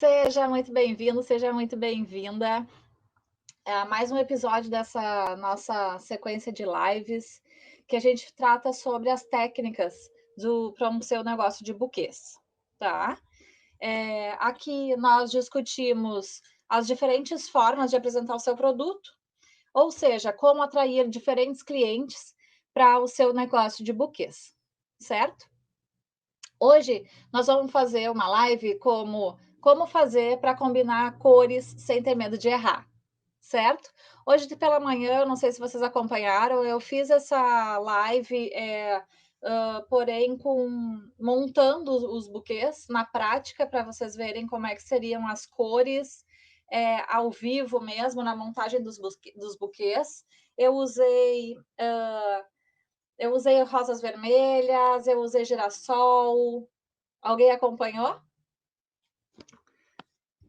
Seja muito bem-vindo, seja muito bem-vinda a mais um episódio dessa nossa sequência de lives, que a gente trata sobre as técnicas para o seu negócio de buquês, tá? Aqui nós discutimos as diferentes formas de apresentar o seu produto, ou seja, como atrair diferentes clientes para o seu negócio de buquês, certo? Hoje nós vamos fazer uma live como fazer para combinar cores sem ter medo de errar, certo? Hoje pela manhã, eu não sei se vocês acompanharam, eu fiz essa live, porém montando os buquês na prática para vocês verem como é que seriam as cores, ao vivo mesmo na montagem dos buquês. Eu usei, eu usei rosas vermelhas, eu usei girassol. Alguém acompanhou?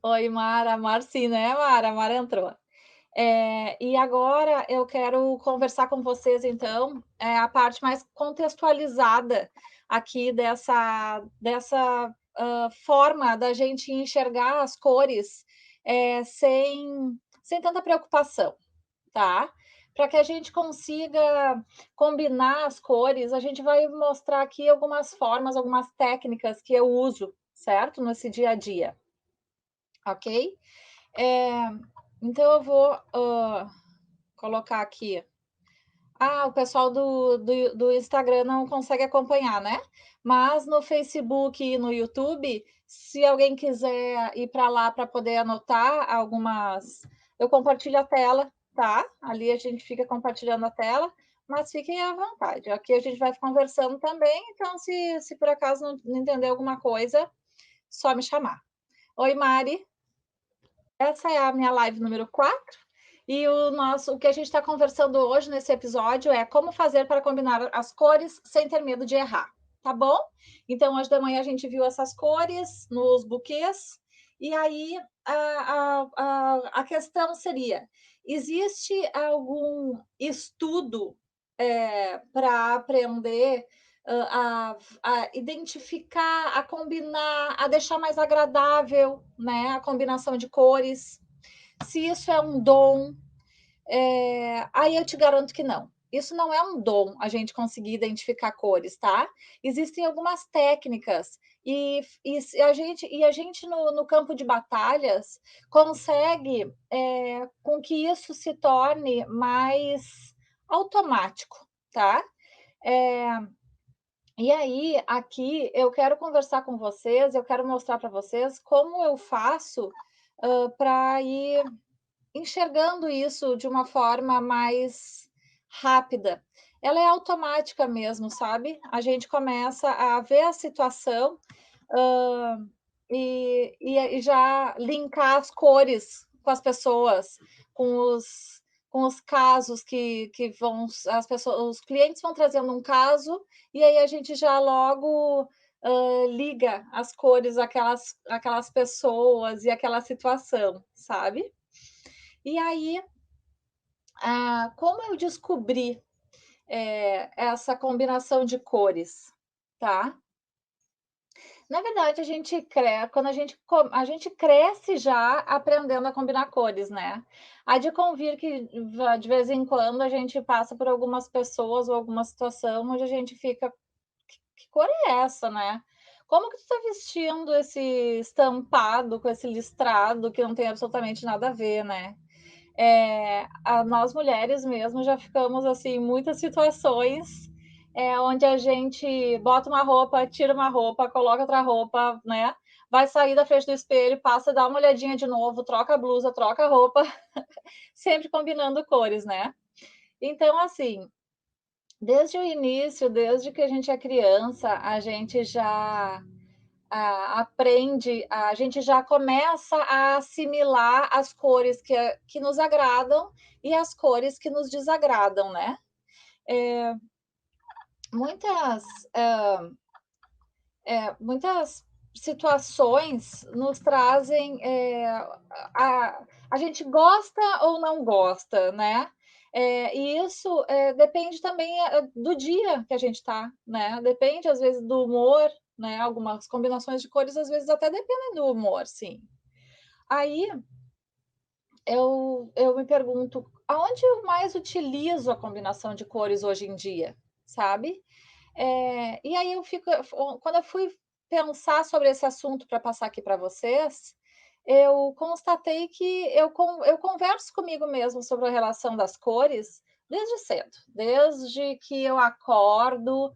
Oi, Mara. Mar sim, né, Mara? Mara entrou. E agora eu quero conversar com vocês, então, a parte mais contextualizada aqui dessa forma da gente enxergar as cores, sem tanta preocupação, tá? Para que a gente consiga combinar as cores, a gente vai mostrar aqui algumas formas, algumas técnicas que eu uso, certo? Nesse dia a dia, ok? Eh, então eu vou, colocar aqui. O pessoal do Instagram não consegue acompanhar, né? Mas no Facebook e no YouTube, se alguém quiser ir para lá para poder anotar algumas, eu compartilho a tela, tá? Ali a gente fica compartilhando a tela, mas fiquem à vontade. Aqui a gente vai conversando também, então se por acaso não entender alguma coisa, só me chamar. Oi, Mari. Essa é a minha live número 4 e o que a gente está conversando hoje nesse episódio é como fazer para combinar as cores sem ter medo de errar, tá bom? Então, hoje da manhã a gente viu essas cores nos buquês, e aí a questão seria: existe algum estudo para aprender a identificar, a combinar, a deixar mais agradável, né, a combinação de cores? Se isso é um dom, aí eu te garanto que não. Isso não é um dom, a gente conseguir identificar cores, tá? Existem algumas técnicas e a gente no campo de batalhas consegue com que isso se torne mais automático, tá? É, e aí, aqui, eu quero conversar com vocês, eu quero mostrar para vocês como eu faço para ir enxergando isso de uma forma mais rápida. Ela é automática mesmo, sabe? A gente começa a ver a situação, hã, e já linkar as cores com as pessoas, com os casos que vão as pessoas os clientes vão trazendo um caso, e aí a gente já logo, liga as cores àquelas pessoas e aquela situação, sabe? E aí, como eu descobri, essa combinação de cores, tá? Na verdade, quando a gente cresce já aprendendo a combinar cores, né. Há de convir que de vez em quando a gente passa por algumas pessoas ou alguma situação onde a gente fica: Que cor é essa, né? Como que tu tá vestindo esse estampado com esse listrado que não tem absolutamente nada a ver, né?" Nós mulheres mesmo já ficamos assim em muitas situações, onde a gente bota uma roupa, tira uma roupa, coloca outra roupa, né, vai sair da frente do espelho, passa, dá uma olhadinha de novo, troca a blusa, troca a roupa, sempre combinando cores, né. Então, assim, desde o início, desde que a gente é criança, a gente já aprende, a gente já começa a assimilar as cores que nos agradam e as cores que nos desagradam, né. Eh, muitas, muitas situações nos trazem, a a gente gosta ou não gosta, né. E isso, depende também, do dia que a gente está, né, depende às vezes do humor, né, algumas combinações de cores às vezes até dependem do humor, sim. Aí eu me pergunto, aonde eu mais utilizo a combinação de cores hoje em dia, sabe? E aí quando eu fui pensar sobre esse assunto para passar aqui para vocês, eu constatei que eu converso comigo mesmo sobre a relação das cores desde cedo, desde que eu acordo,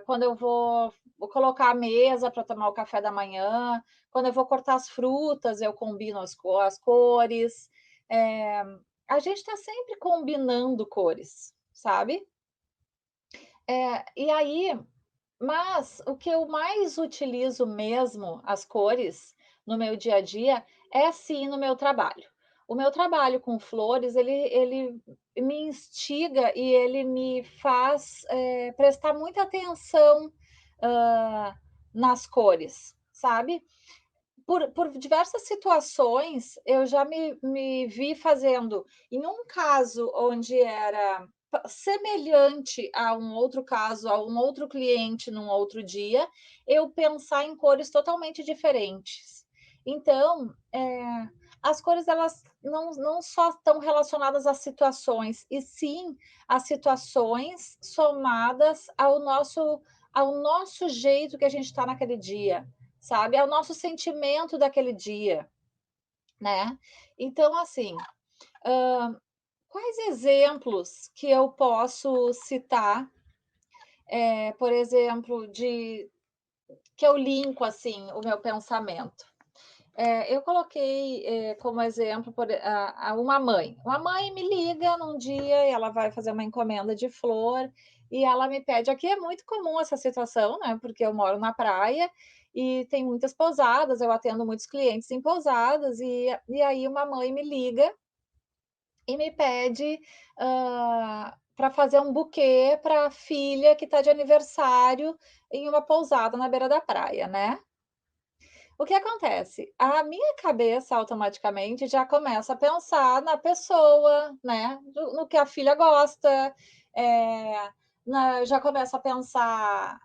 quando eu vou colocar a mesa para tomar o café da manhã, quando eu vou cortar as frutas, eu combino as cores. Eh, a gente está sempre combinando cores, sabe? E aí mas o que eu mais utilizo mesmo, as cores, no meu dia a dia, é sim no meu trabalho. O meu trabalho com flores, ele me instiga e ele me faz, prestar muita atenção, hã, nas cores, sabe. Por diversas situações, eu já me vi fazendo em um caso onde era semelhante a um outro caso, a um outro cliente num outro dia, eu pensar em cores totalmente diferentes. Então, as cores elas não só estão relacionadas às situações, e sim às situações somadas ao nosso jeito que a gente está naquele dia. Sabe, é o nosso sentimento daquele dia, né. Então, assim, quais exemplos que eu posso citar, por exemplo, de que eu linko, assim, o meu pensamento? Eu coloquei, como exemplo uma mãe. Uma mãe me liga num dia e ela vai fazer uma encomenda de flor e ela me pede aqui é muito comum essa situação, né, porque eu moro na praia e tem muitas pousadas, eu atendo muitos clientes em pousadas e aí uma mãe me liga e me pede, pra fazer um buquê para a filha que está de aniversário em uma pousada na beira da praia, né. O que acontece? A minha cabeça automaticamente já começa a pensar na pessoa, né, no que a filha gosta, eh, já começa a pensar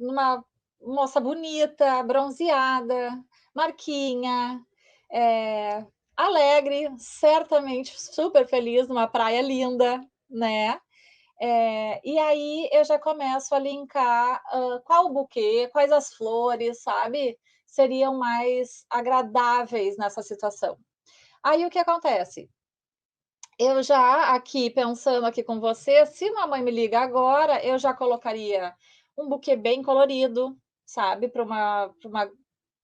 numa moça bonita, bronzeada, marquinha, eh, alegre, certamente super feliz numa praia linda, né. E aí eu já começo a linkar, qual o buquê, quais as flores, sabe, seriam mais agradáveis nessa situação. Aí o que acontece? Eu já aqui pensando aqui com você, se uma mãe me liga agora, eu já colocaria um buquê bem colorido, sabe, para uma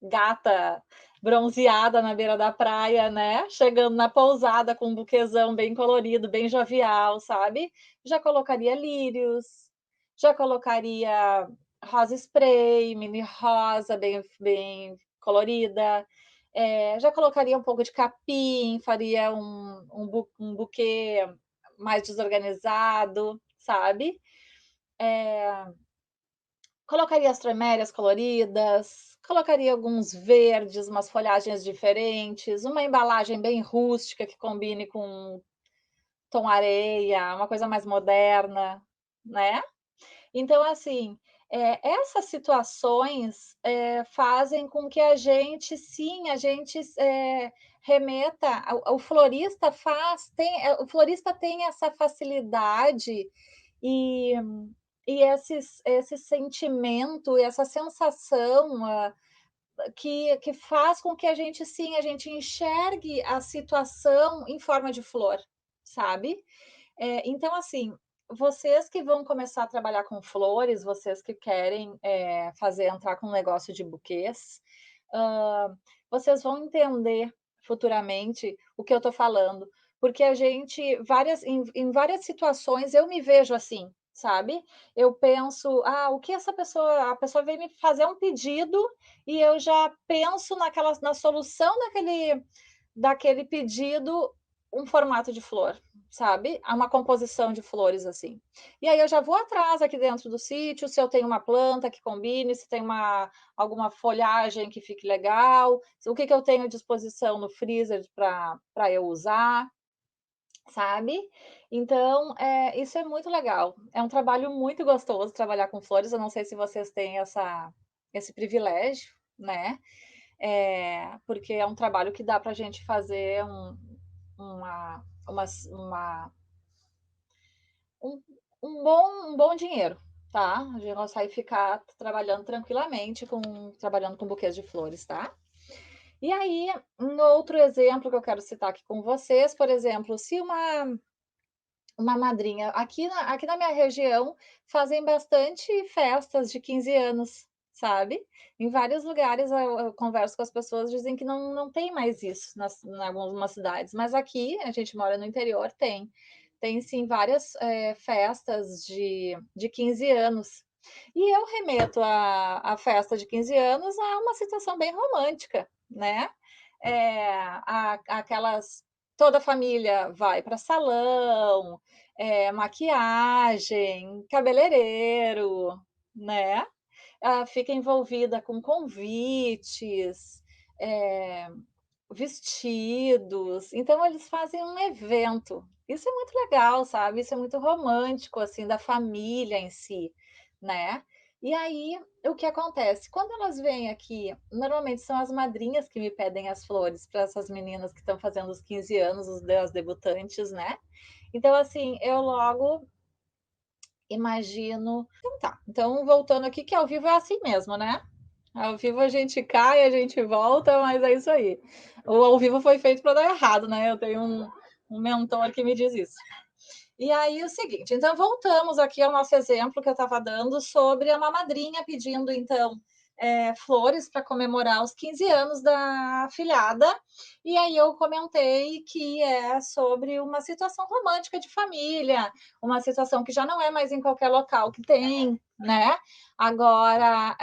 gata bronzeada na beira da praia, né, chegando na pousada com um buquezão bem colorido, bem jovial, sabe. Já colocaria lírios, já colocaria rosa spray, mini rosa bem colorida, já colocaria um pouco de capim, faria um buquê mais desorganizado, sabe. Eh Colocaria as tremélias coloridas, colocaria alguns verdes, umas folhagens diferentes, uma embalagem bem rústica que combine com tom areia, uma coisa mais moderna, né. Então, assim, essas situações, fazem com que a gente sim, a gente remeta o florista tem essa facilidade e esse sentimento e essa sensação, que faz com que a gente sim, a gente enxergue a situação em forma de flor, sabe. Então assim, vocês que vão começar a trabalhar com flores, vocês que querem, fazer entrar com um negócio de buquês, vocês vão entender futuramente o que eu estou falando, porque a gente em várias situações eu me vejo assim, sabe. Eu penso: "Ah, o que essa pessoa", a pessoa vem me fazer um pedido e eu já penso na solução daquele pedido, um formato de flor, sabe, uma composição de flores, assim. E aí eu já vou atrás aqui dentro do sítio, se eu tenho uma planta que combine, se tem alguma folhagem que fique legal, o que que eu tenho à disposição no freezer para eu usar, sabe. Então, isso é muito legal. É um trabalho muito gostoso trabalhar com flores, eu não sei se vocês têm esse privilégio, né. porque é um trabalho que dá para a gente fazer uma um um bom dinheiro, tá. A gente consegue ficar trabalhando tranquilamente trabalhando com buquês de flores, tá. E aí, um outro exemplo que eu quero citar aqui com vocês, por exemplo, se uma madrinha aqui na minha região fazem bastante festas de 15 anos, sabe. Em vários lugares eu converso com as pessoas, dizem que não tem mais isso em algumas cidades, mas aqui, a gente mora no interior, tem. Tem sim várias, festas de 15 anos. E eu remeto a festa de 15 anos a uma situação bem romântica, né. Aquelas toda a família vai para salão, maquiagem, cabeleireiro, né, fica envolvida com convites, eh, vestidos, então eles fazem um evento. Isso é muito legal, sabe, isso é muito romântico, assim, da família em si, né. E aí, o que acontece? Quando elas vêm aqui, normalmente são as madrinhas que me pedem as flores para essas meninas que estão fazendo os 15 anos, as debutantes, né. Então, assim, eu logo imagino então tá, então voltando aqui que ao vivo é assim mesmo, né. Ao vivo a gente cai, a gente volta, mas é isso aí. O ao vivo foi feito para dar errado, né, eu tenho um mentor que me diz isso. E aí o seguinte, então voltamos aqui ao nosso exemplo que eu estava dando sobre uma madrinha pedindo então, flores para comemorar os 15 anos da afilhada, e aí eu comentei que é sobre uma situação romântica de família, uma situação que já não é mais em qualquer local que tem, né. Agora,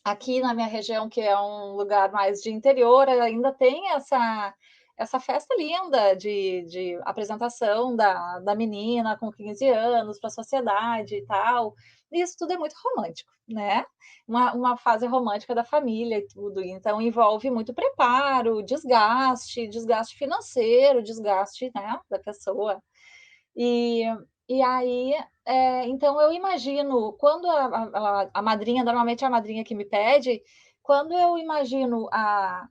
aqui na minha região, que é um lugar mais de interior, ainda tem essa festa linda de apresentação da menina com 15 anos para a sociedade e tal. E isso tudo é muito romântico, né. Uma fase romântica da família e tudo, então envolve muito preparo, desgaste financeiro, desgaste, né, da pessoa. E e aí, então eu imagino quando a madrinha normalmente é a madrinha que me pede, quando eu imagino a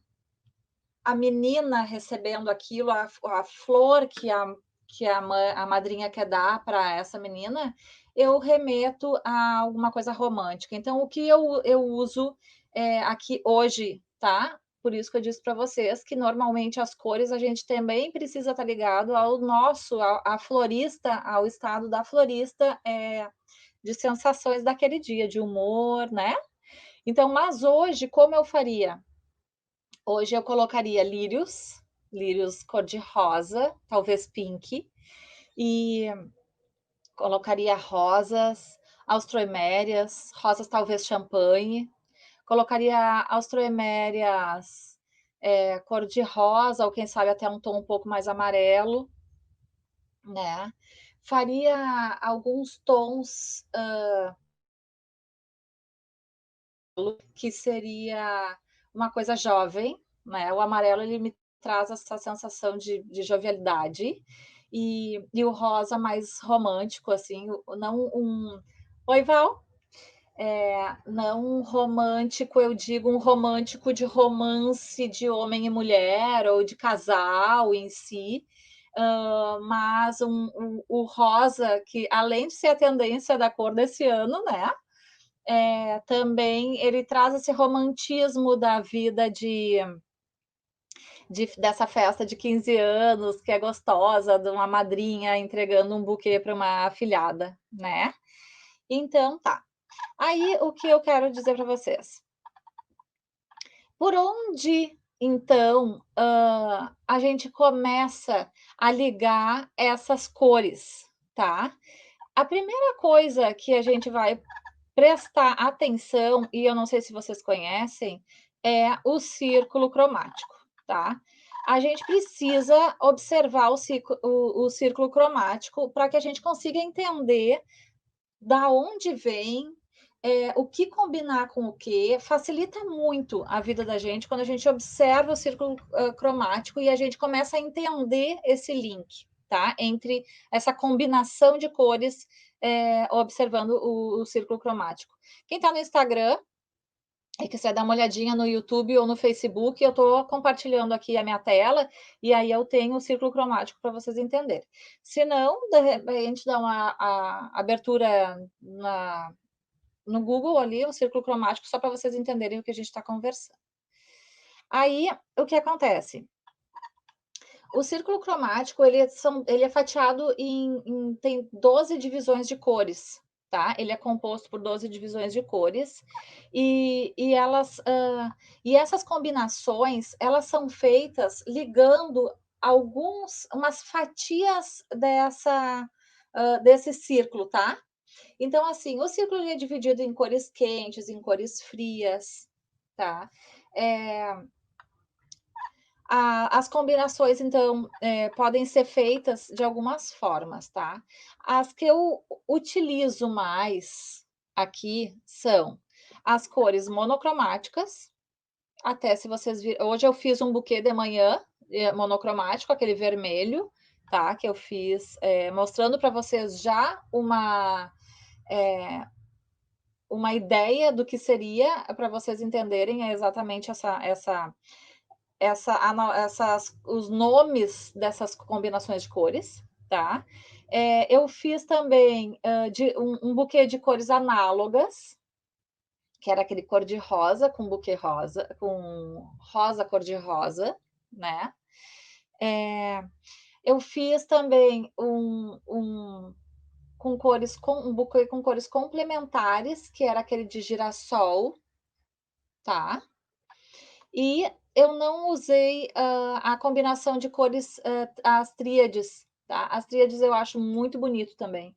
menina recebendo aquilo, a flor que a madrinha quer dar para essa menina, eu remeto a alguma coisa romântica. Então o que eu uso, aqui hoje, tá, por isso que eu disse para vocês que normalmente as cores a gente também precisa estar ligado ao nosso à florista, ao estado da florista, de sensações daquele dia, de humor, né. Então, mas hoje como eu faria? Hoje eu colocaria lírios cor-de-rosa, talvez pink, e colocaria rosas, alstroemérias, rosas talvez champanhe, colocaria alstroemérias, cor-de-rosa ou quem sabe até um tom um pouco mais amarelo, né. Faria alguns tons, que seria uma coisa jovem, né, o amarelo ele me traz essa sensação de jovialidade, e o rosa mais romântico, assim, não um oi Val, não um romântico, eu digo um romântico de romance de homem e mulher ou de casal em si, mas o rosa que além de ser a tendência da cor desse ano, né, também ele traz esse romantismo da vida dessa festa de 15 anos, que é gostosa, de uma madrinha entregando um buquê para uma afilhada, né. Então tá. Aí o que eu quero dizer para vocês, por onde então, a gente começa a ligar essas cores, tá. A primeira coisa que a gente vai prestar atenção, e eu não sei se vocês conhecem, é o círculo cromático, tá. A gente precisa observar o círculo cromático para que a gente consiga entender da onde vem, o que combinar com o quê, facilita muito a vida da gente quando a gente observa o círculo, cromático e a gente começa a entender esse link, tá, entre essa combinação de cores, observando o círculo cromático. Quem está no Instagram e quiser dar uma olhadinha no YouTube ou no Facebook, eu estou compartilhando aqui a minha tela, e aí eu tenho o círculo cromático para vocês entenderem. Se não, de repente, dá uma abertura no Google ali, o círculo cromático, só para vocês entenderem o que a gente está conversando. Aí, o que acontece? O círculo cromático, ele é fatiado tem 12 divisões de cores, tá? Ele é composto por 12 divisões de cores, e essas combinações, elas são feitas ligando umas fatias desse círculo, tá? Então, assim, o círculo é dividido em cores quentes, em cores frias, tá? É, as combinações, então, podem ser feitas de algumas formas, tá? As que eu utilizo mais aqui são as cores monocromáticas, até se vocês viram, hoje eu fiz um buquê de manhã, monocromático, aquele vermelho, tá? Que eu fiz, mostrando para vocês já uma ideia do que seria, para vocês entenderem exatamente os nomes dessas combinações de cores, tá? Eu fiz também um buquê de cores análogas, que era aquele cor de rosa com buquê rosa, com rosa cor de rosa, né? Eu fiz também um buquê com cores complementares, que era aquele de girassol, tá? E eu não usei a combinação de cores, as tríades, tá? As tríades eu acho muito bonito também.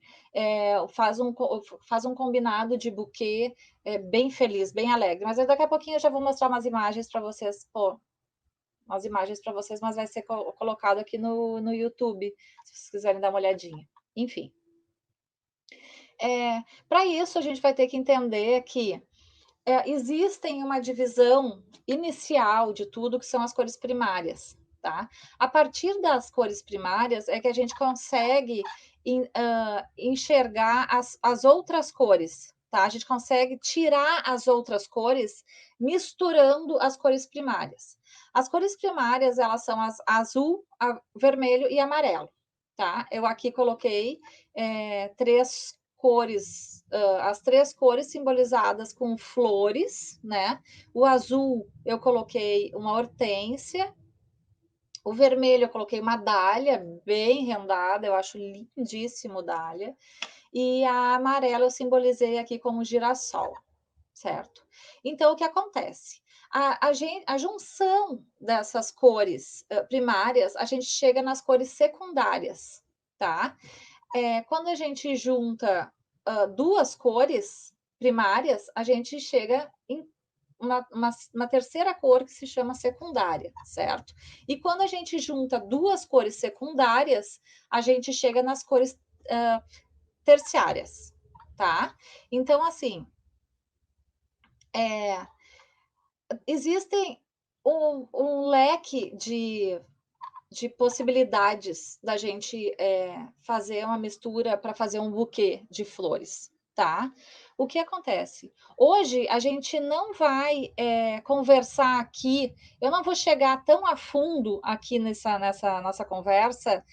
Faz um combinado de buquê bem feliz, bem alegre. Mas daqui a pouquinho eu já vou mostrar umas imagens para vocês, umas imagens para vocês, mas vai ser colocado aqui no YouTube, se vocês quiserem dar uma olhadinha. Enfim. Para isso, a gente vai ter que entender que existem uma divisão inicial de tudo, que são as cores primárias, tá? A partir das cores primárias é que a gente consegue enxergar as outras cores, tá? A gente consegue tirar as outras cores misturando as cores primárias. As cores primárias, elas são azul, vermelho e amarelo, tá? Eu aqui coloquei três cores, as três cores simbolizadas com flores, né? O azul eu coloquei uma hortênsia, o vermelho eu coloquei uma dália bem rendada, eu acho lindíssimo dália, e a amarela eu simbolizei aqui como girassol, certo? Então, o que acontece? A junção dessas cores primárias, a gente chega nas cores secundárias, tá? Quando a gente junta duas cores primárias, a gente chega em uma terceira cor que se chama secundária, certo? E quando a gente junta duas cores secundárias, a gente chega nas cores terciárias, tá? Então, assim, existem um leque de possibilidades da gente fazer uma mistura para fazer um buquê de flores, tá? O que acontece? Hoje a gente não vai conversar aqui, eu não vou chegar tão a fundo aqui nessa nossa conversa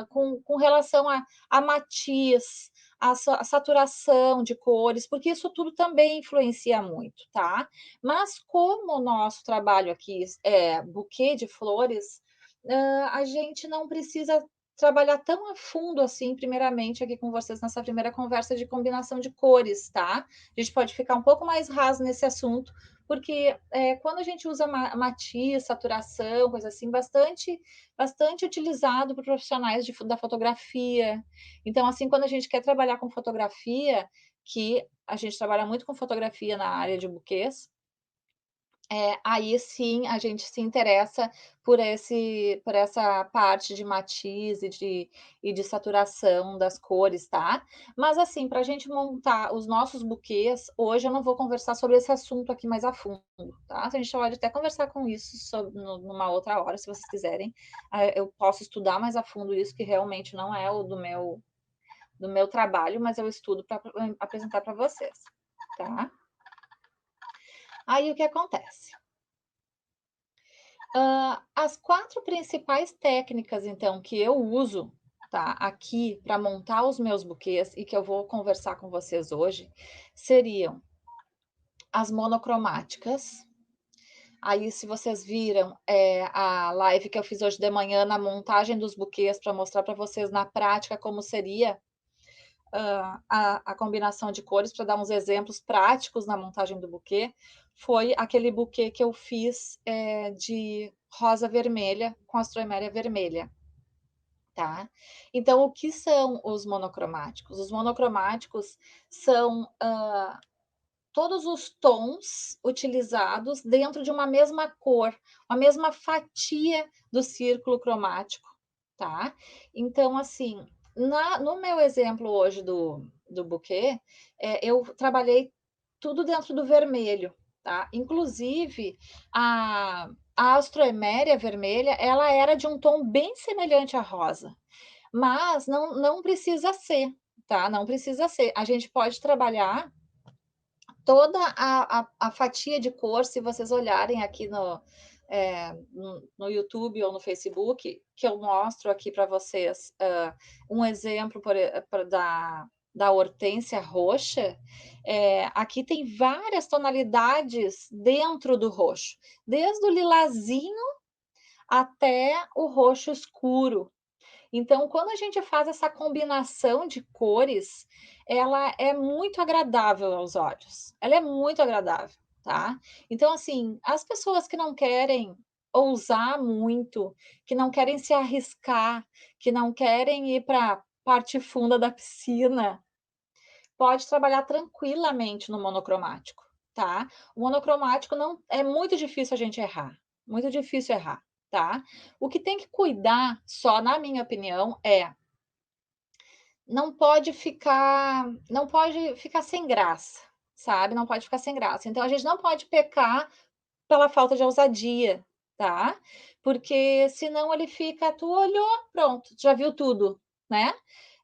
com relação a matiz, a saturação de cores, porque isso tudo também influencia muito, tá? Mas como o nosso trabalho aqui é buquê de flores, a gente não precisa trabalhar tão a fundo assim, primeiramente, aqui com vocês nessa primeira conversa de combinação de cores, tá? A gente pode ficar um pouco mais raso nesse assunto, porque quando a gente usa matiz, saturação, coisa assim, bastante utilizado por profissionais da fotografia. Então, assim, quando a gente quer trabalhar com fotografia, que a gente trabalha muito com fotografia na área de buquês, aí sim a gente se interessa por essa parte de matiz e de saturação das cores, tá? Mas assim, para a gente montar os nossos buquês, hoje eu não vou conversar sobre esse assunto aqui mais a fundo, tá? A gente pode até conversar com isso numa outra hora, se vocês quiserem. Eu posso estudar mais a fundo isso, que realmente não é o do meu trabalho, mas eu estudo para apresentar para vocês, tá? Aí o que acontece? As 4 principais técnicas, então, que eu uso, tá, aqui para montar os meus buquês e que eu vou conversar com vocês hoje, seriam as monocromáticas. Aí, se vocês viram, a live que eu fiz hoje de manhã na montagem dos buquês para mostrar para vocês na prática como seria, a combinação de cores, para dar uns exemplos práticos na montagem do buquê, foi aquele buquê que eu fiz, de rosa vermelha com astroeméria vermelha, tá. Então o que são os monocromáticos? Os monocromáticos são, todos os tons utilizados dentro de uma mesma cor, uma mesma fatia do círculo cromático, tá. Então, assim, no meu exemplo hoje do buquê, eu trabalhei tudo dentro do vermelho, tá. Inclusive, a astroeméria vermelha, ela era de um tom bem semelhante à rosa, mas não precisa ser, tá, não precisa ser. A gente pode trabalhar toda a fatia de cor, se vocês olharem aqui no YouTube ou no Facebook, que eu mostro aqui para vocês, um exemplo da hortênsia roxa, aqui tem várias tonalidades dentro do roxo, desde o lilazinho até o roxo escuro. Então, quando a gente faz essa combinação de cores, ela é muito agradável aos olhos. Ela é muito agradável, tá? Então, assim, as pessoas que não querem ousar muito, que não querem se arriscar, que não querem ir para a parte funda da piscina, pode trabalhar tranquilamente no monocromático, tá? O monocromático não é muito difícil a gente errar, muito difícil errar, tá? O que tem que cuidar, só na minha opinião, não pode ficar sem graça, sabe? Não pode ficar sem graça. Então a gente não pode pecar pela falta de ousadia, tá? Porque senão ele fica, tu olhou, pronto, já viu tudo, né?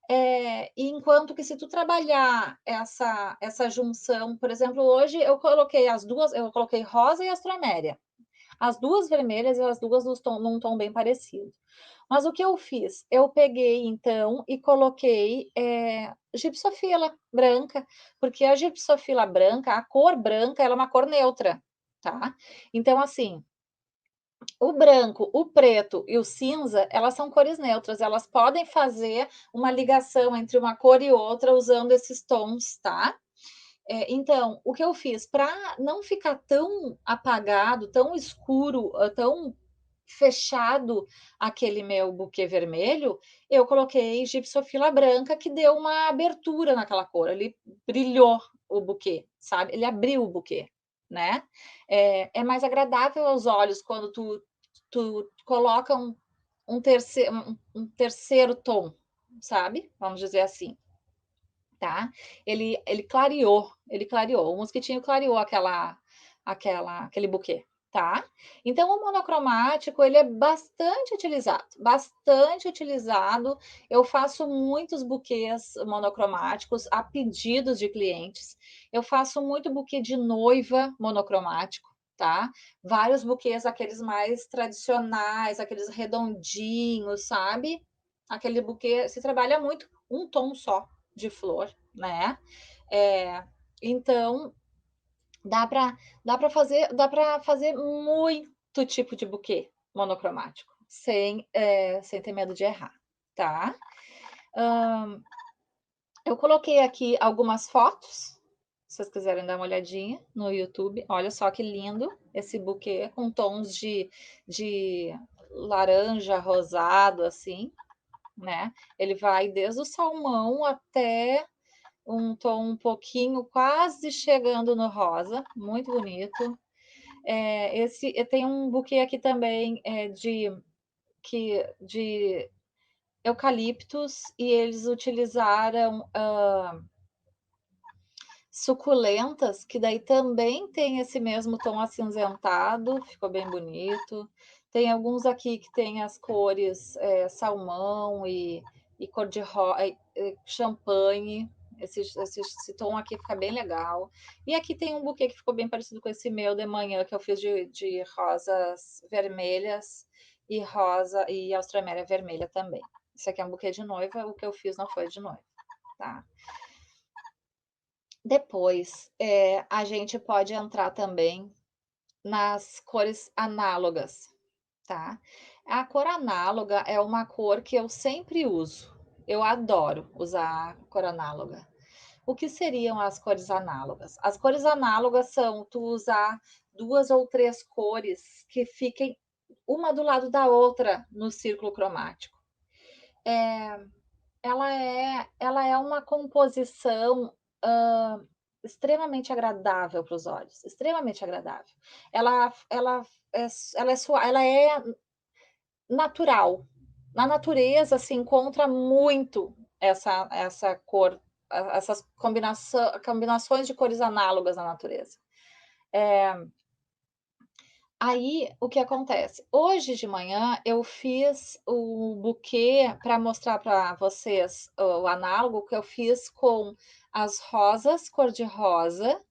E enquanto que se tu trabalhar essa junção, por exemplo, hoje eu coloquei rosa e astroméria. As 2 vermelhas e as 2 num tom bem parecido. Mas o que eu fiz? Eu peguei então e coloquei, gipsofila branca, porque a gipsofila branca, a cor branca, ela é uma cor neutra, tá. Então assim, o branco, o preto e o cinza, elas são cores neutras, elas podem fazer uma ligação entre uma cor e outra usando esses tons, tá. Então, o que eu fiz para não ficar tão apagado, tão escuro, tão fechado aquele meu buquê vermelho, eu coloquei gipsofila branca que deu uma abertura naquela cor, ele brilhou o buquê, sabe, ele abriu o buquê, né. É mais agradável aos olhos quando tu coloca um terceiro tom, sabe, vamos dizer assim. Tá? Ele clareou, o mosquitinho clareou aquele buquê, tá? Então o monocromático ele é bastante utilizado. Eu faço muitos buquês monocromáticos a pedidos de clientes. Eu faço muito buquê de noiva monocromático, tá? Vários buquês, aqueles mais tradicionais, aqueles redondinhos, sabe? Aquele buquê se trabalha muito um tom só de flor, né? É, então dá para fazer muito tipo de buquê monocromático, sem ter medo de errar, tá? Hã, eu coloquei aqui algumas fotos, se vocês quiserem dar uma olhadinha no YouTube. Olha só que lindo esse buquê com tons de laranja rosado, assim, né? Ele vai desde o salmão até um tom um pouquinho quase chegando no rosa, muito bonito. Tem um buquê aqui também de eucaliptos e eles utilizaram suculentas, que daí também tem esse mesmo tom acinzentado, ficou bem bonito. Tem alguns aqui que tem as cores salmão e cor de champanhe. esse tom aqui fica bem legal. E aqui tem um buquê que ficou bem parecido com esse meu de manhã, que eu fiz de rosas vermelhas e rosa e austramélia vermelha também. Esse aqui é um buquê de noiva, o que eu fiz não foi de noiva, tá? Depois, a gente pode entrar também nas cores análogas, tá? A cor análoga é uma cor que eu sempre uso. Eu adoro usar cor análoga. O que seriam as cores análogas? As cores análogas são tu usar 2 ou 3 cores que fiquem uma do lado da outra no círculo cromático. Ela é uma composição, extremamente agradável para os olhos, extremamente agradável. Ela é natural. Na natureza se encontra muito essa cor, essas combinações de cores análogas na natureza. Aí, o que acontece? Hoje de manhã eu fiz o buquê para mostrar para vocês o análogo que eu fiz com as rosas cor-de-rosa,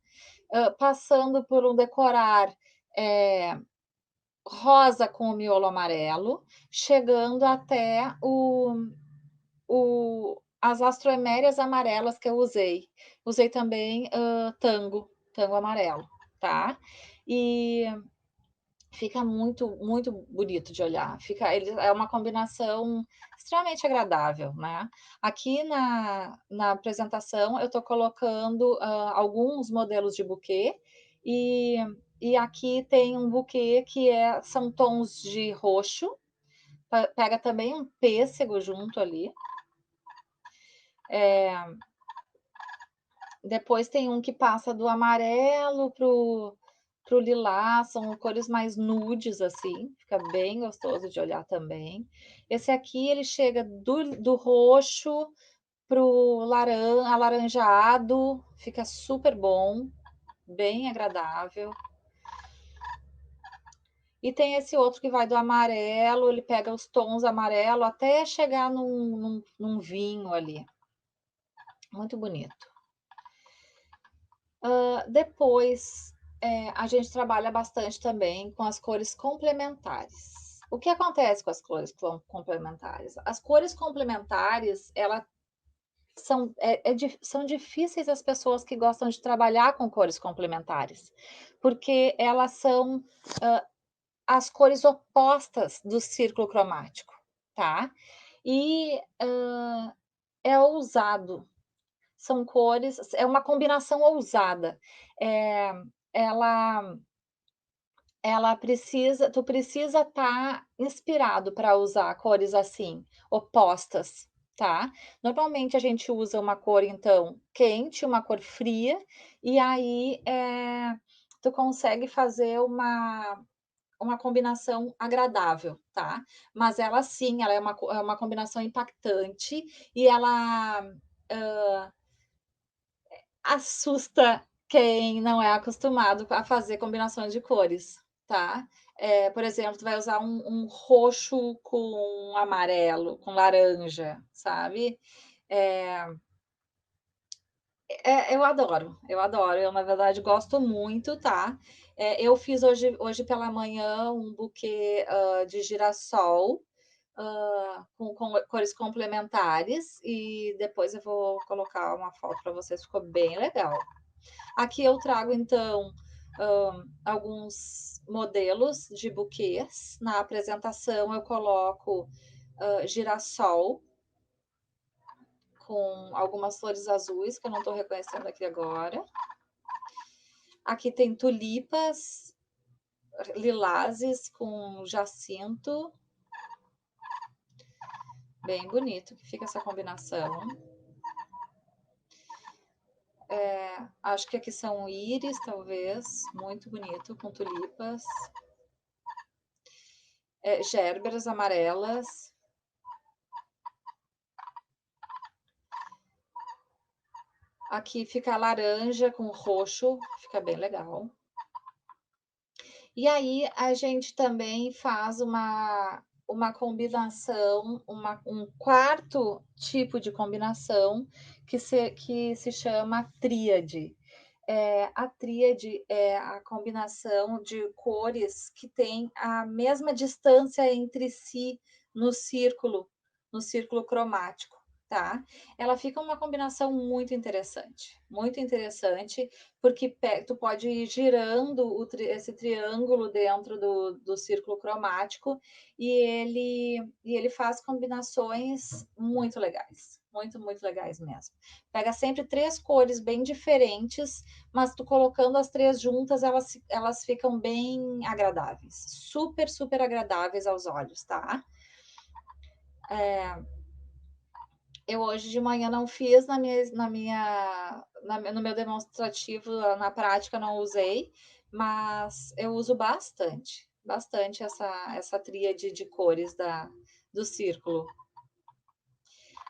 passando por um decorar, eh, rosa com o miolo amarelo, chegando até as astroemérias amarelas que eu usei. Usei também, tango amarelo, tá. E fica muito, muito bonito de olhar. É uma combinação extremamente agradável, né. Aqui na apresentação eu estou colocando, alguns modelos de buquê, e aqui tem um buquê que são tons de roxo, pega também um pêssego junto ali. Depois tem um que passa do amarelo pro lilás, são cores mais nudes, assim, fica bem gostoso de olhar também. Esse aqui ele chega do roxo pro alaranjado, fica super bom, bem agradável. E tem esse outro que vai do amarelo, ele pega os tons amarelo até chegar num vinho ali. Muito bonito. Depois, a gente trabalha bastante também com as cores complementares. O que acontece com as cores complementares? As cores complementares, ela são difíceis as pessoas que gostam de trabalhar com cores complementares, porque elas são, as cores opostas do círculo cromático, tá? E, é ousado, são cores, é uma combinação ousada. Eh, ela tu precisa estar inspirado para usar cores assim, opostas, tá. Normalmente a gente usa uma cor então quente, uma cor fria, e aí, tu consegue fazer uma combinação agradável, tá. Mas ela sim, ela é uma combinação impactante e ela, assusta quem não é acostumado a fazer combinações de cores, tá. Por exemplo, tu vai usar um roxo com amarelo, com laranja, sabe. Eh, eu adoro, eu adoro. Eu, na verdade, gosto muito, tá. Eu fiz hoje pela manhã um buquê, de girassol, com cores complementares, e depois eu vou colocar uma foto para vocês, ficou bem legal. Aqui eu trago então, alguns modelos de buquês. Na apresentação eu coloco, girassol com algumas flores azuis, que eu não estou reconhecendo aqui agora. Aqui tem tulipas lilazes com jacinto. Bem bonito que fica essa combinação. Acho que aqui são íris, talvez, muito bonito, com tulipas. Gérberas amarelas. Aqui fica laranja com roxo, fica bem legal. E aí a gente também faz uma combinação, um quarto tipo de combinação que se chama tríade. A tríade é a combinação de cores que tem a mesma distância entre si no círculo, no círculo cromático, tá? Ela fica uma combinação muito interessante, porque tu pode ir girando esse triângulo dentro do círculo cromático e ele faz combinações muito legais, muito legais mesmo. Pega sempre três cores bem diferentes, mas tu colocando as três juntas, elas ficam bem agradáveis, super, super agradáveis aos olhos, tá? Eu hoje de manhã não fiz no meu demonstrativo, na prática não usei, mas eu uso bastante, bastante essa tríade de cores do círculo.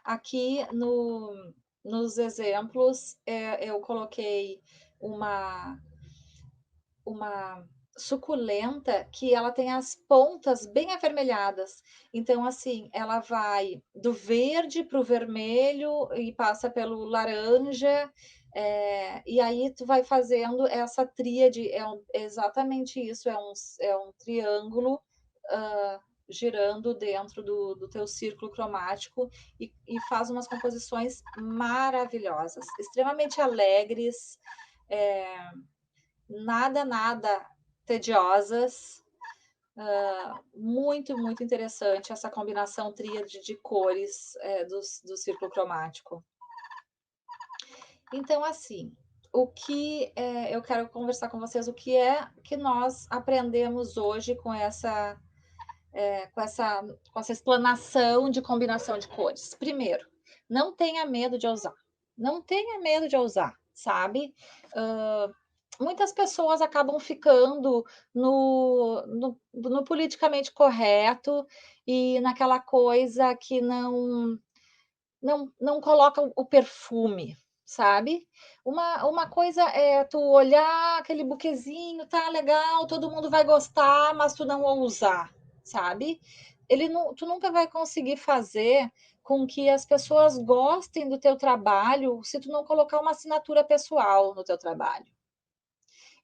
Aqui nos exemplos, eu coloquei uma uma suculenta que ela tem as pontas bem avermelhadas. Então, assim, ela vai do verde para o vermelho e passa pelo laranja, e aí tu vai fazendo essa tríade, é exatamente isso, é um triângulo, girando dentro do teu círculo cromático e faz umas composições maravilhosas, extremamente alegres, eh nada tediosas. Muito interessante essa combinação tríade de cores, do círculo cromático. Então, assim, eu quero conversar com vocês o que é que nós aprendemos hoje com essa explanação de combinação de cores. Primeiro, não tenha medo de ousar. Não tenha medo de ousar, sabe? Muitas pessoas acabam ficando no politicamente correto e naquela coisa que não coloca o perfume, sabe. Uma coisa é tu olhar aquele buquezinho, tá legal, todo mundo vai gostar, mas tu não ousar, sabe. Ele não Tu nunca vai conseguir fazer com que as pessoas gostem do teu trabalho, se tu não colocar uma assinatura pessoal no teu trabalho.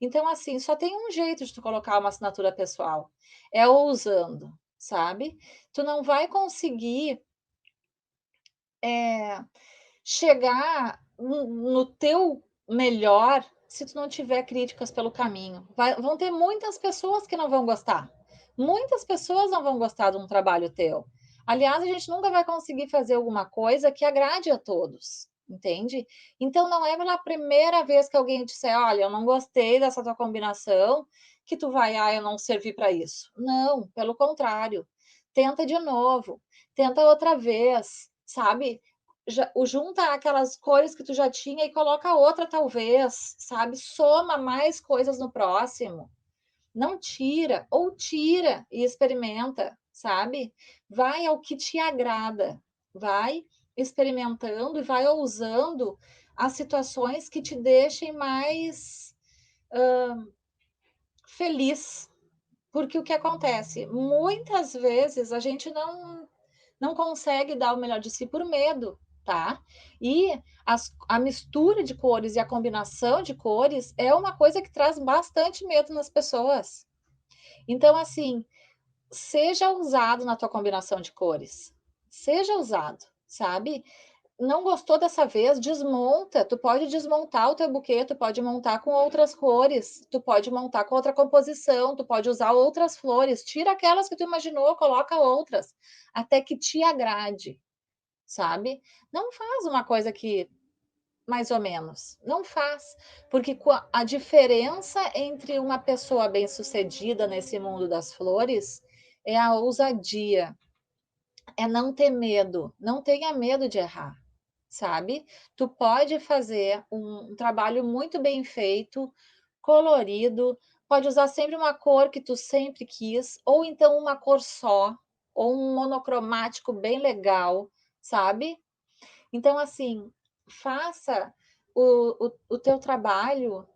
Então, assim, só tem um jeito de tu colocar uma assinatura pessoal, é ousando, sabe. Tu não vai conseguir, eh chegar no teu melhor, se tu não tiver críticas pelo caminho. Vão ter muitas pessoas que não vão gostar. Muitas pessoas não vão gostar de um trabalho teu. Aliás, a gente nunca vai conseguir fazer alguma coisa que agrade a todos, entende? Então não é pela primeira vez que alguém disser: "Olha, eu não gostei dessa tua combinação", que tu vai: "Ah, eu não servi para isso". Não, pelo contrário. Tenta de novo, tenta outra vez, sabe? Junta aquelas cores que tu já tinha e coloca outra talvez, sabe, soma mais coisas no próximo, não tira, ou tira e experimenta, sabe. Vai ao que te agrada, vai experimentando e vai ousando as situações que te deixem mais feliz, porque o que acontece, muitas vezes a gente não consegue dar o melhor de si por medo, tá? E a mistura de cores e a combinação de cores é uma coisa que traz bastante medo nas pessoas. Então, assim, seja ousado na tua combinação de cores. Seja ousado, sabe? Não gostou dessa vez, desmonta. Tu pode desmontar o teu buquê, tu pode montar com outras cores, tu pode montar com outra composição, tu pode usar outras flores. Tira aquelas que tu imaginou, coloca outras, até que te agrade, sabe? Não faz uma coisa que mais ou menos, não faz, porque a diferença entre uma pessoa bem-sucedida nesse mundo das flores é a ousadia, é não ter medo, não tenha medo de errar, sabe. Tu pode fazer um trabalho muito bem feito, colorido, pode usar sempre uma cor que tu sempre quis, ou então uma cor só, ou um monocromático bem legal, sabe. Então, assim, faça o teu trabalho,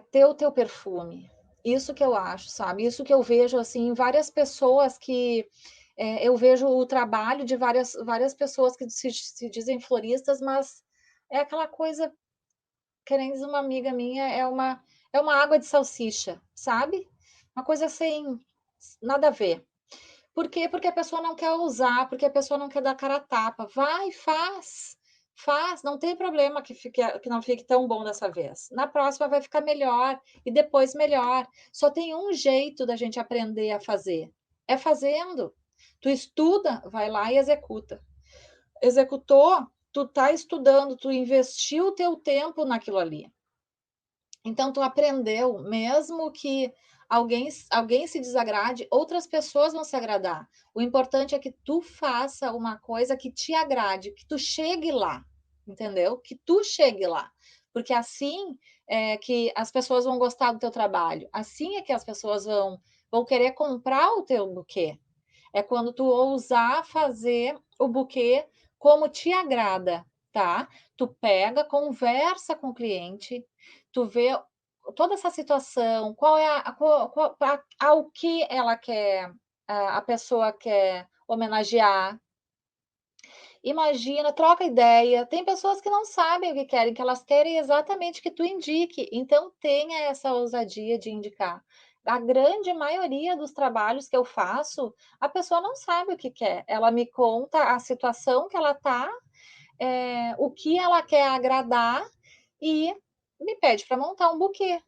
ter o teu perfume, Isso que eu acho, sabe? Isso que eu vejo, assim, em várias pessoas que eu vejo o trabalho de várias pessoas que se dizem floristas, mas é aquela coisa, que nem diz uma amiga minha, é uma água de salsicha, sabe? Uma coisa sem nada a ver. Por quê? Porque a pessoa não quer usar, porque a pessoa não quer dar cara a tapa. Vai, faz, faz, não tem problema que não fique tão bom dessa vez. Na próxima vai ficar melhor e depois melhor. Só tem um jeito da gente aprender a fazer, é fazendo. Tu estuda, vai lá e executa. Executou, tu tá estudando, tu investiu o teu tempo naquilo ali. Então tu aprendeu, mesmo que alguém se desagrade, outras pessoas vão se agradar. O importante é que tu faça uma coisa que te agrade, que tu chegue lá, entendeu? Que tu chegue lá. Porque assim é que as pessoas vão gostar do teu trabalho. Assim é que as pessoas vão querer comprar o teu buquê. É quando tu ousar fazer o buquê como te agrada, tá? Tu pega, conversa com o cliente, tu vê toda essa situação, qual é ao que ela quer, a pessoa quer homenagear. Imagina, troca ideia. Tem pessoas que não sabem o que querem, que elas querem exatamente que tu indique. Então tenha essa ousadia de indicar. A grande maioria dos trabalhos que eu faço, a pessoa não sabe o que quer. Ela me conta a situação que ela está, o que ela quer agradar e me pede para montar um buquê.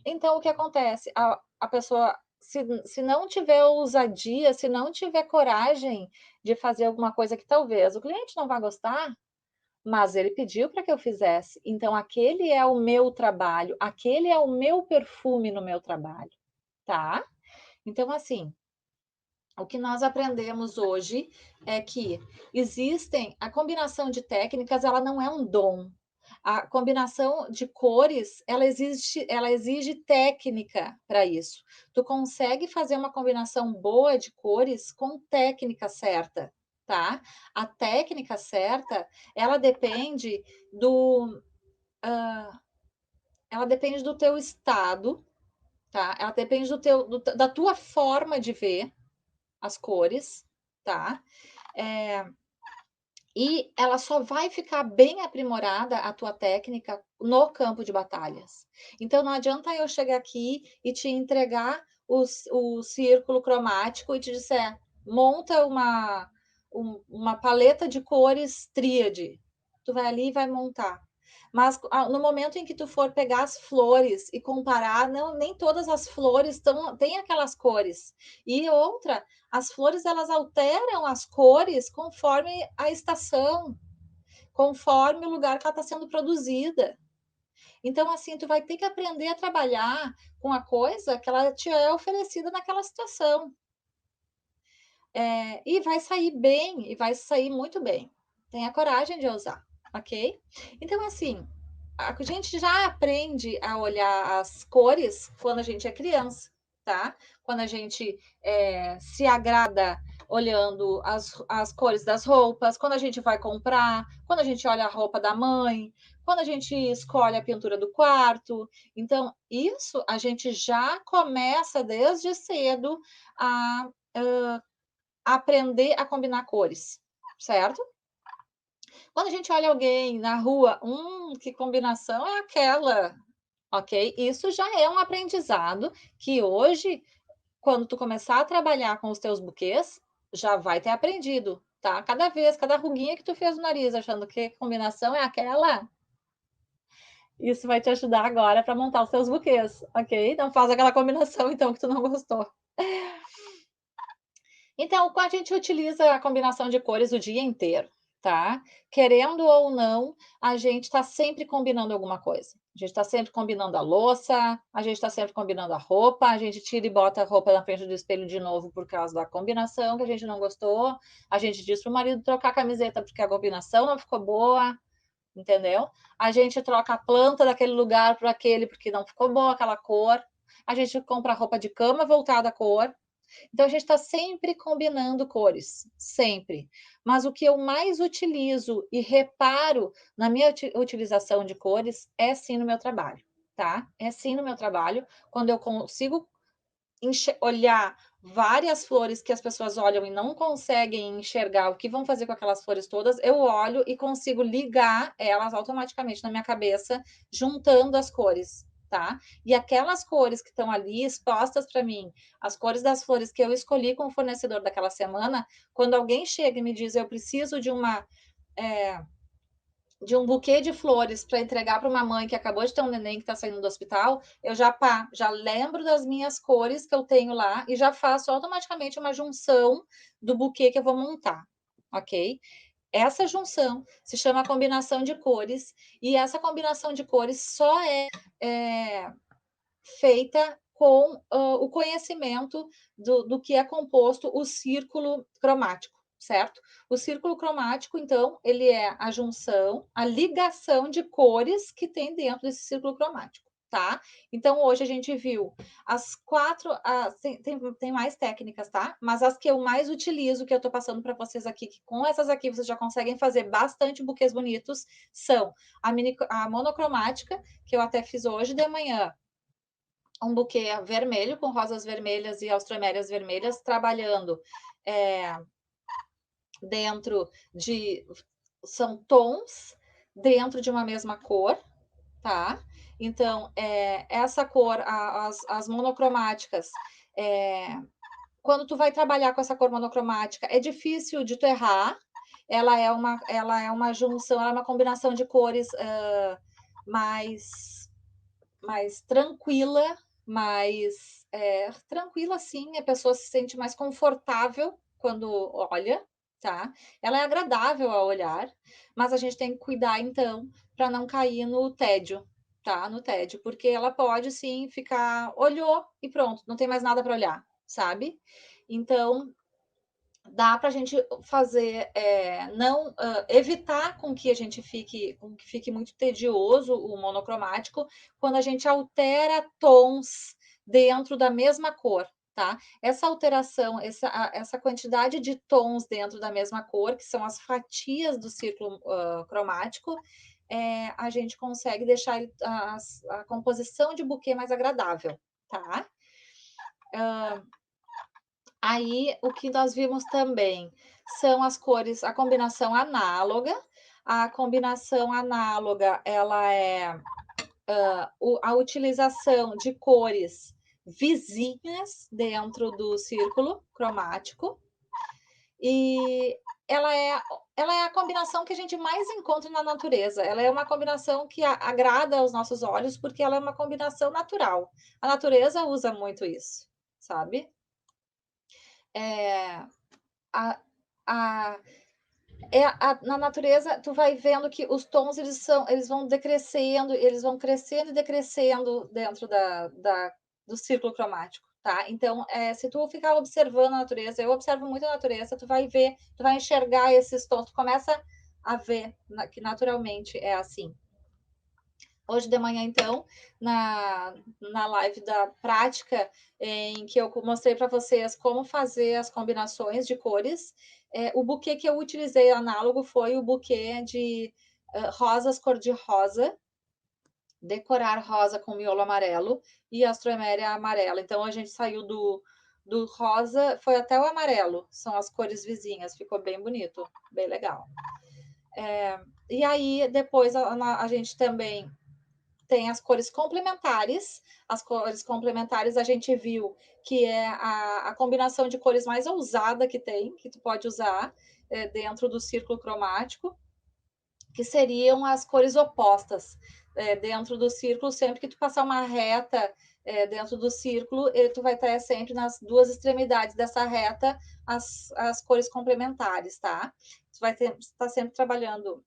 Então, o que acontece? A pessoa, se não tiver ousadia, se não tiver coragem de fazer alguma coisa que talvez o cliente não vá gostar, mas ele pediu para que eu fizesse. Então, aquele é o meu trabalho, aquele é o meu perfume no meu trabalho, tá? Então, assim, o que nós aprendemos hoje é que existem a combinação de técnicas, ela não é um dom. A combinação de cores, ela exige técnica para isso. Tu consegue fazer uma combinação boa de cores com técnica certa, tá? A técnica certa, ela depende do, ela depende do teu estado, tá? Ela depende da tua forma de ver as cores, tá? É, e ela só vai ficar bem aprimorada a tua técnica no campo de batalhas. Então não adianta eu chegar aqui e te entregar o círculo cromático e te disser, monta uma paleta de cores tríade. Tu vai ali e vai montar. Mas no momento em que tu for pegar as flores e comparar, não, nem todas as flores têm aquelas cores. E outra, as flores elas alteram as cores conforme a estação, conforme o lugar que ela está sendo produzida. Então, assim, tu vai ter que aprender a trabalhar com a coisa que ela te é oferecida naquela situação. E vai sair bem, e vai sair muito bem. Tenha coragem de usar, ok? Então, assim, a gente já aprende a olhar as cores quando a gente é criança, tá? Quando a gente se agrada olhando as cores das roupas, quando a gente vai comprar, quando a gente olha a roupa da mãe, quando a gente escolhe a pintura do quarto. Então, isso a gente já começa desde cedo a aprender a combinar cores, certo? Quando a gente olha alguém na rua, que combinação é aquela, ok? Isso já é um aprendizado que hoje, quando tu começar a trabalhar com os teus buquês, já vai ter aprendido, tá? Cada vez, cada ruguinha que tu fez no nariz, achando que combinação é aquela, isso vai te ajudar agora para montar os teus buquês, ok? Não faz aquela combinação, então, que tu não gostou. Então, a gente utiliza a combinação de cores o dia inteiro, tá? Querendo ou não, a gente está sempre combinando alguma coisa. A gente está sempre combinando a louça, a gente está sempre combinando a roupa, a gente tira e bota a roupa na frente do espelho de novo por causa da combinação que a gente não gostou. A gente diz para o marido trocar a camiseta porque a combinação não ficou boa, entendeu? A gente troca a planta daquele lugar para aquele porque não ficou boa aquela cor. A gente compra roupa de cama voltada à cor. Então, a gente está sempre combinando cores, sempre. Mas o que eu mais utilizo e reparo na minha utilização de cores é sim no meu trabalho, tá? É sim no meu trabalho, quando eu consigo olhar várias flores que as pessoas olham e não conseguem enxergar o que vão fazer com aquelas flores todas, eu olho e consigo ligar elas automaticamente na minha cabeça, juntando as cores, tá? E aquelas cores que estão ali expostas para mim, as cores das flores que eu escolhi com o fornecedor daquela semana, quando alguém chega e me diz eu preciso de um buquê de flores para entregar para uma mãe que acabou de ter um neném que está saindo do hospital, eu já lembro das minhas cores que eu tenho lá e já faço automaticamente uma junção do buquê que eu vou montar, ok? Essa junção se chama combinação de cores e essa combinação de cores só é feita com o conhecimento do que é composto o círculo cromático, certo? O círculo cromático, então, ele é a junção, a ligação de cores que tem dentro desse círculo cromático, tá? Então, hoje a gente viu as quatro, tem mais técnicas, tá? Mas as que eu mais utilizo, que eu tô passando para vocês aqui, que com essas aqui vocês já conseguem fazer bastante buquês bonitos, são a monocromática, que eu até fiz hoje de manhã, um buquê vermelho com rosas vermelhas e austromérias vermelhas, trabalhando dentro de... São tons dentro de uma mesma cor, tá? Então, essa cor, as monocromáticas, quando tu vai trabalhar com essa cor monocromática, é difícil de tu errar. Ela é uma junção, ela é uma combinação de cores mais tranquila, mais tranquila, sim, a pessoa se sente mais confortável quando olha, tá? Ela é agradável ao olhar, mas a gente tem que cuidar, então, para não cair no tédio, tá? No tédio, porque ela pode, sim, ficar... Olhou e pronto, não tem mais nada para olhar, sabe? Então, dá para a gente fazer, não evitar com que fique muito tedioso o monocromático quando a gente altera tons dentro da mesma cor, tá? Essa alteração, essa quantidade de tons dentro da mesma cor, que são as fatias do círculo cromático, a gente consegue deixar a composição de buquê mais agradável, tá? Aí, o que nós vimos também são as cores, a combinação análoga. A combinação análoga, ela é a utilização de cores vizinhas dentro do círculo cromático. E ela é, ela é a combinação que a gente mais encontra na natureza. Ela é uma combinação que agrada aos nossos olhos, porque ela é uma combinação natural. A natureza usa muito isso, sabe? É, a, a, na natureza, tu vai vendo que os tons eles vão decrescendo, eles vão crescendo e decrescendo dentro do círculo cromático, tá? Então, se tu ficar observando a natureza, eu observo muito a natureza, tu vai ver, tu vai enxergar esses tons, tu começa a ver que naturalmente é assim. Hoje de manhã, então, na live da prática, em que eu mostrei para vocês como fazer as combinações de cores, o buquê que eu utilizei análogo foi o buquê de rosas cor-de-rosa, decorar rosa com miolo amarelo e astroeméria amarela. Então, a gente saiu do rosa, foi até o amarelo, são as cores vizinhas, ficou bem bonito, bem legal. E aí, depois, a gente também tem as cores complementares. As cores complementares a gente viu que é a combinação de cores mais ousada que tem, que tu pode usar dentro do círculo cromático, que seriam as cores opostas. Dentro do círculo, sempre que tu passar uma reta dentro do círculo, tu vai ter sempre nas duas extremidades dessa reta as cores complementares, tá? Tu vai estar sempre trabalhando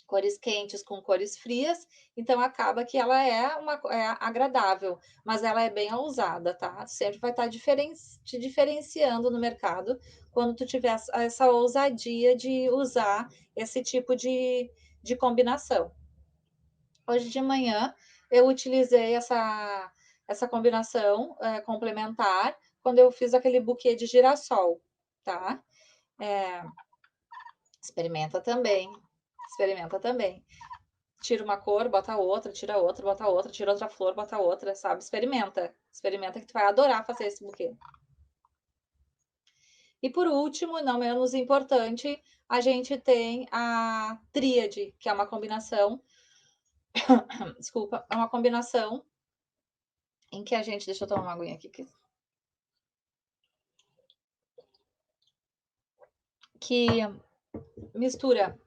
cores quentes com cores frias, então acaba que ela é agradável, mas ela é bem ousada, tá? Sempre vai estar te diferenciando no mercado quando tu tiver essa ousadia de usar esse tipo de combinação. Hoje de manhã eu utilizei essa combinação complementar quando eu fiz aquele buquê de girassol, tá? É, experimenta também, experimenta também. tira uma cor, bota outra, tira outra, bota outra, tira outra flor, bota outra, sabe? Experimenta. Experimenta que tu vai adorar fazer esse buquê. E por último, não menos importante, a gente tem a tríade, que é uma combinação, desculpa, é uma combinação em que a gente, deixa eu tomar uma aguinha aqui, que mistura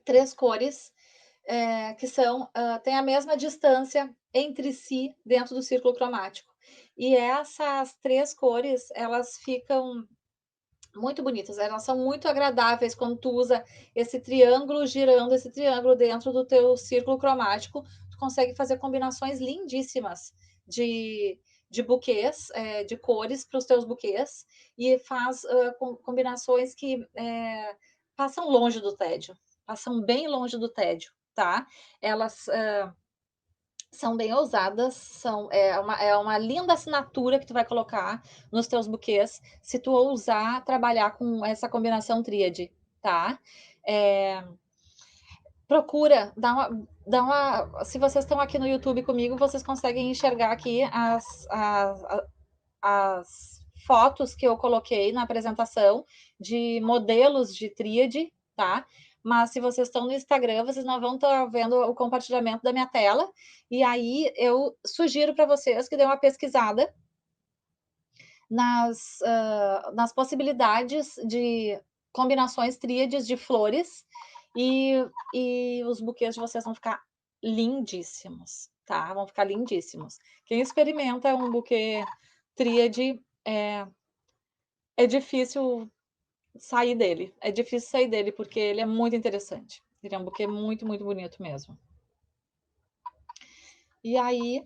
3 cores, que são, tem a mesma distância entre si dentro do círculo cromático. E essas 3 cores, elas ficam muito bonitas, elas são muito agradáveis quando tu usa esse triângulo, girando esse triângulo dentro do teu círculo cromático, tu consegue fazer combinações lindíssimas de buquês, de cores para os teus buquês, e faz combinações que passam longe do tédio, passam bem longe do tédio, tá? Elas são bem ousadas, é uma linda assinatura que tu vai colocar nos teus buquês, se tu ousar trabalhar com essa combinação tríade, tá? É, procura, se vocês estão aqui no YouTube comigo, vocês conseguem enxergar aqui as fotos que eu coloquei na apresentação de modelos de tríade, tá? Mas se vocês estão no Instagram, vocês não vão estar vendo o compartilhamento da minha tela. E aí eu sugiro para vocês que dêem uma pesquisada nas possibilidades de combinações tríades de flores, e os buquês de vocês vão ficar lindíssimos, tá? Vão ficar lindíssimos. Quem experimenta um buquê tríade é difícil sair dele. É difícil sair dele, porque ele é muito interessante. Ele é um buquê muito, muito bonito mesmo. E aí,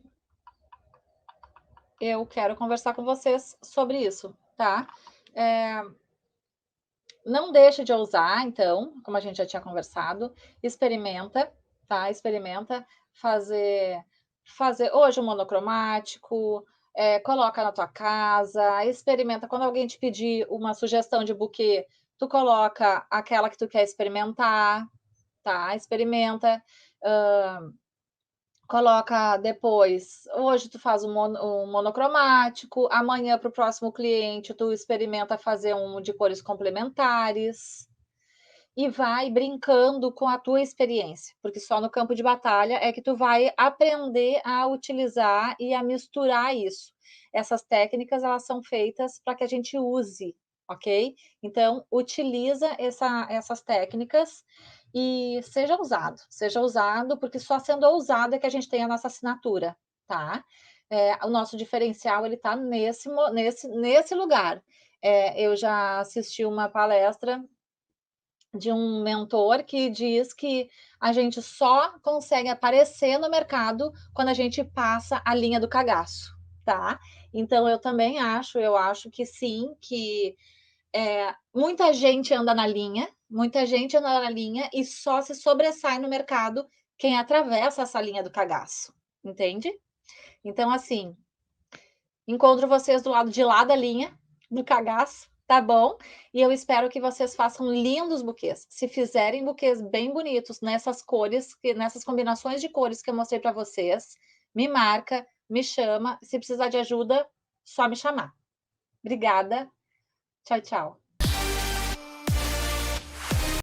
eu quero conversar com vocês sobre isso, tá? Não deixe de usar, então, como a gente já tinha conversado, experimenta, tá? Experimenta fazer hoje um monocromático, coloca na tua casa, experimenta. Quando alguém te pedir uma sugestão de buquê, tu coloca aquela que tu quer experimentar, tá? Experimenta. Coloca depois, hoje tu faz um monocromático, amanhã para o próximo cliente tu experimenta fazer um de cores complementares, e vai brincando com a tua experiência, porque só no campo de batalha é que tu vai aprender a utilizar e a misturar isso. Essas técnicas, elas são feitas para que a gente use, ok? Então, utiliza essas técnicas e seja usado, porque só sendo ousado é que a gente tem a nossa assinatura, tá? O nosso diferencial, ele tá nesse lugar. Eu já assisti uma palestra de um mentor que diz que a gente só consegue aparecer no mercado quando a gente passa a linha do cagaço, tá? Então eu também eu acho que sim, que muita gente anda na linha, muita gente anda na linha e só se sobressai no mercado quem atravessa essa linha do cagaço, entende? Então, assim, encontro vocês do lado de lá da linha, do cagaço, tá bom? E eu espero que vocês façam lindos buquês. Se fizerem buquês bem bonitos nessas cores, nessas combinações de cores que eu mostrei para vocês, me marca, me chama. Se precisar de ajuda, só me chamar. Obrigada. Tchau, tchau.